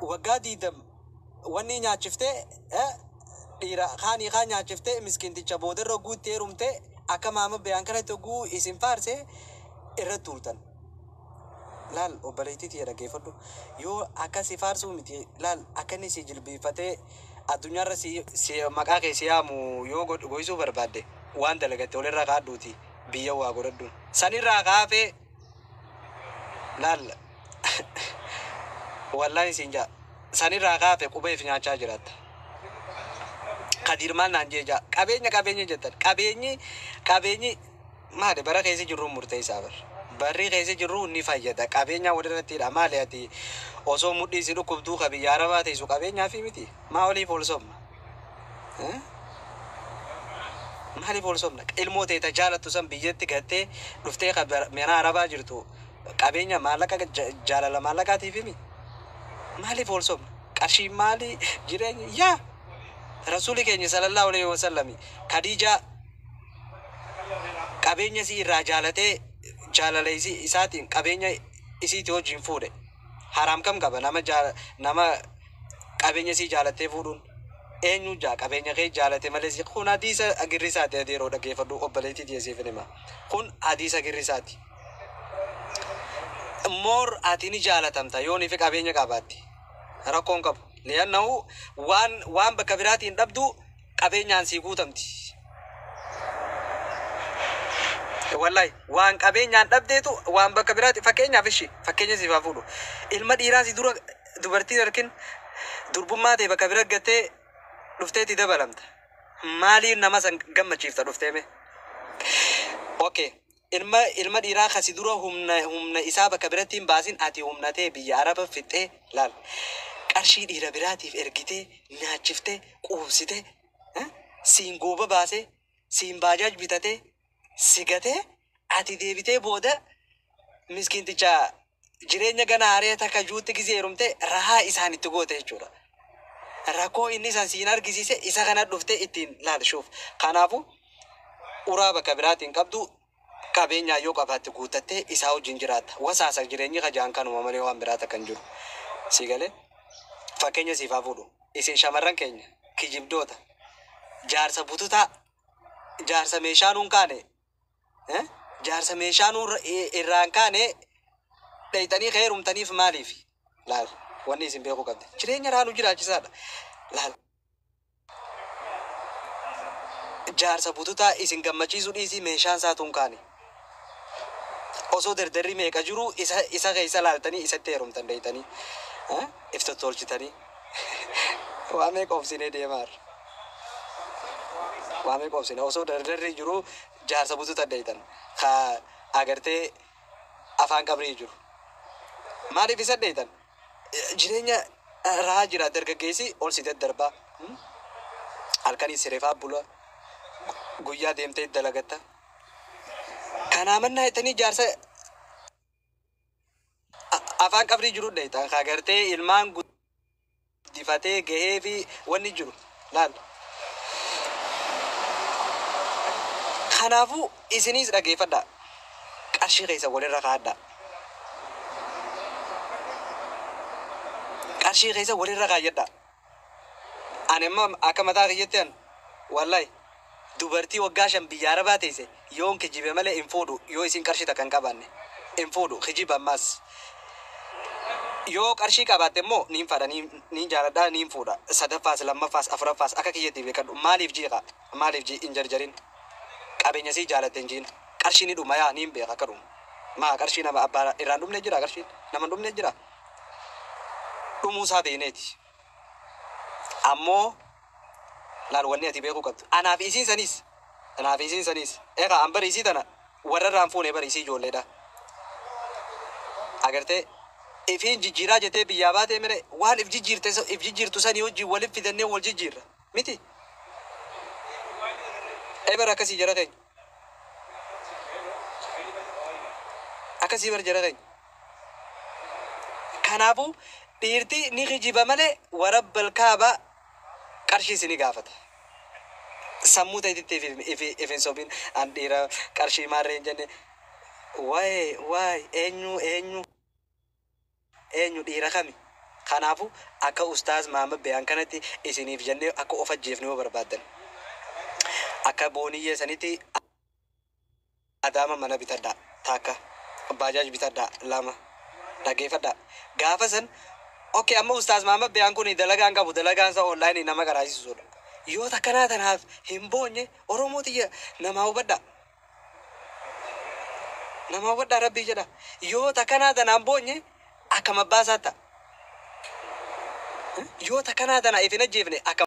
وقادي دم واني ناتشفته ديرا خاني خاني ناتشفته مسكين تجابودر رجو تيرومته أكا ماما بيانكنا تجو اسم فارسه إردولتن لال وبليتي تيرا كيفدو يو أكا سفارسو متي لال أكني سجل بيفتة الدنيا رسي مكاكي سيامو يو غويسو بربادة وان دلقة تولي رقا دوتي بيا واغوردون ساني رقا في لال والله سنجا ساني رقا في قبي في نياچا جرات قدير مال نانجيجا كابيني جتر كابيني ما ده برا كيسي جرو مرتي سابر بري كيسي جرو نفايدا كابيني ودرتي الأمالياتي وصو مدي سيدو كبدو خبي يارباتي سو كابيني في متي ما ولي فولسوم مالي فولسومنك الموت يتجالت تسم بيجت كهتة نفتي خبر منا عربا جرتو كابيني مالك جاللا مالكاتي في مي مالي فولسوم كاشي مالي جيرين يا رسولك صلى الله عليه وسلم خديجة كابيني سي راجالته جالاليسي إساتين كابيني إسي تو جنفوده حرام كم كبا نما كابيني سي جالته فودون eenyu jaa qabeenya kee jaalate malee kun hadiisa agirrisaati adeeroo dhageeffadhu obboleetii dhiyeessiif nima kun hadiisa agirrisaati moor ati ni jaalatamta yoo ni fi qabeenya qabaatti rakkoon qabu li'annahu waan bakka biraatiin dhabdu qabeenyaan sii guutamti wallahi waan qabeenyaan dhabdeetu waan bakka biraatti fakkeenya siif fuudhu ilma dhiiraa si dura dubartii arkin durbummaa ta'e bakka bira gattee dhuftee dabalamta maali nama san gammachiifta dhufteeme okay ilma dhiiraa kasi dura humna isaa bakka birattiin baasin ati humnatee biyya araba fixee laal qarshii dhiira biraatiif ergitee naachiftee quubsitee siin gooba baasee siin baajaaj bitatee sigatee ati deebitee booda miskiinticha jireenya gana haree takka juutti gisee heerumtee rahaa isaanitti goote jechuudha. Rakoo inni san siin argisiise isa kana dhufte ittiin laalshuuf kanaafu uraa bakka biraatiin qabdu qabeenyaa yoo qabaatte guutattee isaa wajjin jiraatta wasaasa jireenyi hajaan kanuma malee waan biraata kan jiru siigalee fakkeenya siifaa fuudhu isin shamarran keenya kijibdoota jaarsa bututaa jaarsa meeshaanuun kaane jaarsa meeshaanuun irraan kaane dhaytanii heerumtaniif maaliif laal wanni isin beeku qabde jireenya raanu jiraachisaadha laal jaarsa bututaa isin gammachiisuu dhiisii meeshaan saatuun kaane osoo dardarri meeqa jiru isa keessa laaltanii isatti heerumtan dhaytanii ifta tolchitanii waa meeqa obsinee deemaar waa meeqa obsinee osoo dardarri jiru jaarsa bututaa dhaytan ka agartee afaan qabrii jiru maaliif isa dhaytan jireenya rahaa jira dargaggeessi ol si daddarbaa halkanii sireefaa bula guyyaa deemtee dalagatta kanaa mannaa jettanii jaarsa afaan qabrii jiru dhayta agartee ilmaan guddifatee gahee fi wanni jiru laal kanaafuu isiniis dhageeffadhaa qarshii keessa walirra kaadhaa qarshii keessa walirra kaayyadhaa ani amma akka mataa kiyyatteen wallahi dubartii waggaa 5 biyya arabaa teesse yoon kijibe malee hin fuudhu yoo isin qarshii takka hin qabaanne hin fuudhu kijiba ammas yoo qarshii qabaatte immoo niin fadha niin jaaladhaa niin fuudha sadaffaas lammaffaas afuraffaas akka kiyyatti beekadhu maaliif jiiqa maaliif hin jarjarin qabeenya sii jaalatte hin jiin qarshii ni dhuma yaa niin beeka akka dhuma maa qarshii nama abbaa irraan dhumne jira qarshii nama dhumne jira dhumuusaa beeneeti ammoo laal wanni ati beekuu qabdu anaaf isiin sanis eegaa an bari isii tana warra irraan fuune bari isii ijoolleedha agartee ifiin jijjiiraa jettee biyyaa baatee mire waan if jijjiirtu sanii wajjin waliif fidannee wal jijjiirra miti eebar akkasii jara keenya akkasii bar jara keenya kanaafuu dhiirti ni kijiba malee warabbal kaaba qarshii isini gaafata sammuu ta'etti ifin sobiin an dhiira qarshii maarreen jenne waay eenyu dhiira kami Kanaafuu akka Ustaaz Maamad Bayaan kanatti isiniif jennee akka of ajjeefnee barbaadan. Akka booniyyee sanitti Adaama mana bitadhaa takka baajaaj bitadhaa lama dhageeffadhaa. Gaafa san okay amma Ustaaz Maamad Bayaan kun dalagaan qabu dalagaan isaa online nama garaasisuudha. Yoo takkanaa tanaaf hin boonye Oromootiyya nama hubadhaa. Nama hubadhaa Rabbii jedha. Yoo takkanaa tanaan boonye akkam abbaasaa ta'a. Yoo takkanaa tanaaf hin ajjeefne akka